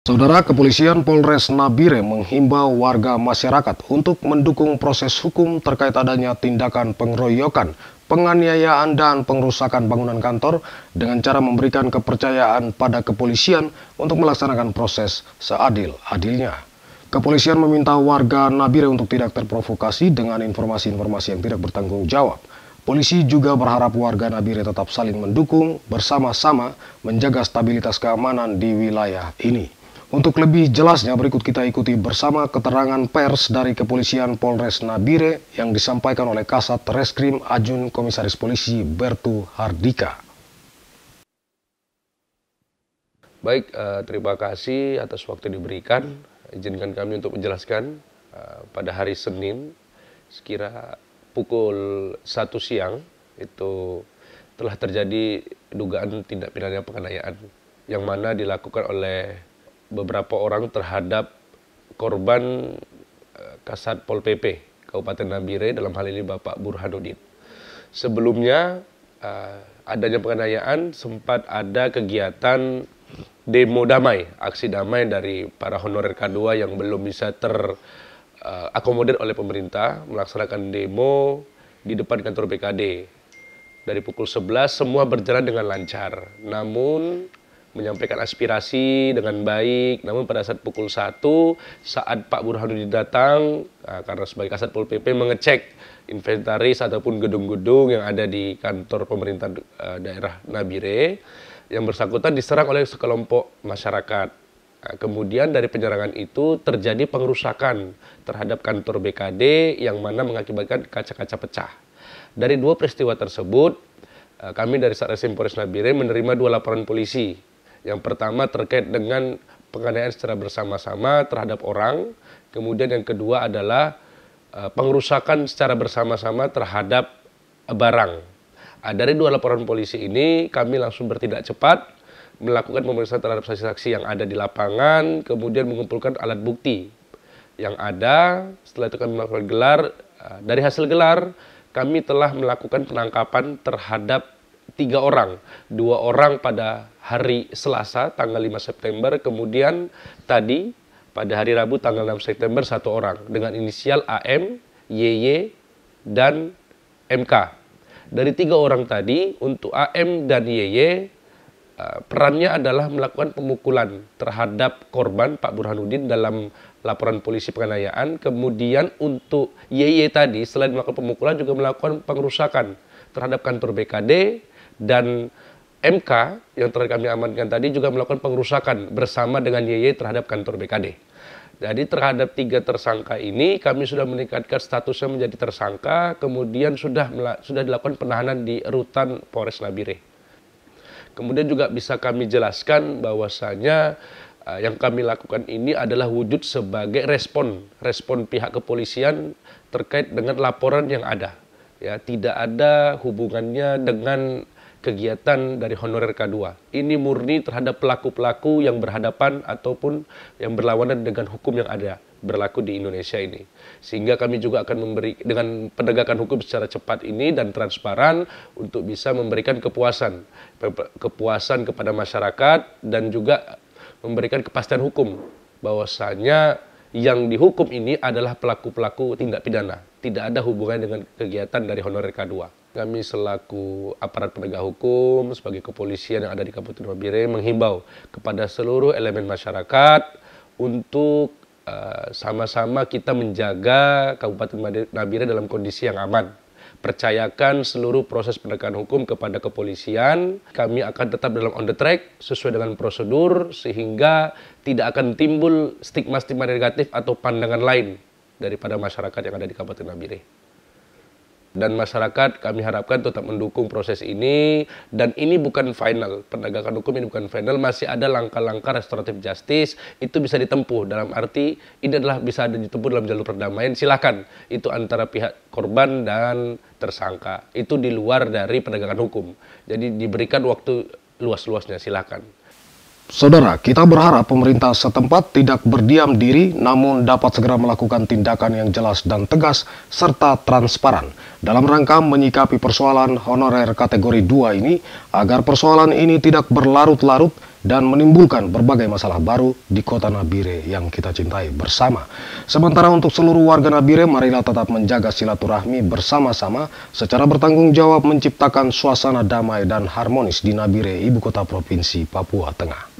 Saudara, Kepolisian Polres Nabire menghimbau warga masyarakat untuk mendukung proses hukum terkait adanya tindakan pengeroyokan, penganiayaan, dan pengerusakan bangunan kantor dengan cara memberikan kepercayaan pada kepolisian untuk melaksanakan proses seadil-adilnya. Kepolisian meminta warga Nabire untuk tidak terprovokasi dengan informasi-informasi yang tidak bertanggung jawab. Polisi juga berharap warga Nabire tetap saling mendukung bersama-sama menjaga stabilitas keamanan di wilayah ini. Untuk lebih jelasnya, berikut kita ikuti bersama keterangan pers dari Kepolisian Polres Nabire yang disampaikan oleh Kasat Reskrim Ajun Komisaris Polisi Bertu Hardika. Baik, terima kasih atas waktu diberikan. Izinkan kami untuk menjelaskan pada hari Senin sekira pukul 1 siang itu telah terjadi dugaan tindak pidana penganiayaan yang mana dilakukan oleh beberapa orang terhadap korban Kasat Pol PP Kabupaten Nabire, dalam hal ini Bapak Burhanuddin. Sebelumnya adanya penganiayaan, sempat ada kegiatan demo damai, aksi damai dari para honorer K2 yang belum bisa terakomodir oleh pemerintah, melaksanakan demo di depan kantor BKD. Dari pukul 11 semua berjalan dengan lancar, namun menyampaikan aspirasi dengan baik. Namun pada saat pukul 1 saat Pak Burhanuddin datang, karena sebagai Kasat Pol PP mengecek inventaris ataupun gedung-gedung yang ada di kantor pemerintah daerah Nabire, yang bersangkutan diserang oleh sekelompok masyarakat. Kemudian dari penyerangan itu terjadi pengerusakan terhadap kantor BKD yang mana mengakibatkan kaca-kaca pecah. Dari dua peristiwa tersebut, kami dari Satreskrim Polres Nabire menerima 2 laporan polisi. Yang pertama terkait dengan penganiayaan secara bersama-sama terhadap orang. Kemudian yang kedua adalah pengerusakan secara bersama-sama terhadap barang. Dari 2 laporan polisi ini kami langsung bertindak cepat melakukan pemeriksaan terhadap saksi-saksi yang ada di lapangan, kemudian mengumpulkan alat bukti yang ada. Setelah itu kami melakukan gelar. Dari hasil gelar kami telah melakukan penangkapan terhadap 3 orang, 2 orang pada hari Selasa tanggal 5 September, kemudian tadi pada hari Rabu tanggal 6 September 1 orang dengan inisial AM, YY, dan MK. Dari 3 orang tadi, untuk AM dan YY perannya adalah melakukan pemukulan terhadap korban Pak Burhanuddin dalam laporan polisi penganiayaan. Kemudian untuk YY tadi selain melakukan pemukulan juga melakukan pengerusakan terhadap kantor BKD, dan MK yang terakhir kami amankan tadi juga melakukan pengerusakan bersama dengan YY terhadap kantor BKD. Jadi terhadap 3 tersangka ini kami sudah meningkatkan statusnya menjadi tersangka, kemudian sudah dilakukan penahanan di rutan Polres Nabire. Kemudian juga bisa kami jelaskan bahwasanya yang kami lakukan ini adalah wujud sebagai respon pihak kepolisian terkait dengan laporan yang ada. Ya, tidak ada hubungannya dengan kegiatan dari honorer K2. Ini murni terhadap pelaku-pelaku yang berhadapan ataupun yang berlawanan dengan hukum yang ada berlaku di Indonesia ini. Sehingga kami juga akan memberi dengan penegakan hukum secara cepat ini dan transparan untuk bisa memberikan kepuasan kepada masyarakat dan juga memberikan kepastian hukum bahwasanya yang dihukum ini adalah pelaku-pelaku tindak pidana. Tidak ada hubungan dengan kegiatan dari honorer K2. Kami selaku aparat penegak hukum sebagai kepolisian yang ada di Kabupaten Nabire menghimbau kepada seluruh elemen masyarakat untuk sama-sama kita menjaga Kabupaten Nabire dalam kondisi yang aman. Percayakan seluruh proses penegakan hukum kepada kepolisian. Kami akan tetap dalam on the track sesuai dengan prosedur sehingga tidak akan timbul stigma-stigma negatif atau pandangan lain daripada masyarakat yang ada di Kabupaten Nabire. Dan masyarakat kami harapkan tetap mendukung proses ini, dan ini bukan final, penegakan hukum ini bukan final, masih ada langkah-langkah restoratif justice, itu bisa ditempuh, dalam arti ini adalah bisa ditempuh dalam jalur perdamaian, silakan, itu antara pihak korban dan tersangka, itu di luar dari penegakan hukum, jadi diberikan waktu luas-luasnya, silakan. Saudara, kita berharap pemerintah setempat tidak berdiam diri namun dapat segera melakukan tindakan yang jelas dan tegas serta transparan dalam rangka menyikapi persoalan honorer kategori 2 ini agar persoalan ini tidak berlarut-larut dan menimbulkan berbagai masalah baru di kota Nabire yang kita cintai bersama. Sementara untuk seluruh warga Nabire, marilah tetap menjaga silaturahmi bersama-sama secara bertanggung jawab menciptakan suasana damai dan harmonis di Nabire, ibu kota provinsi Papua Tengah.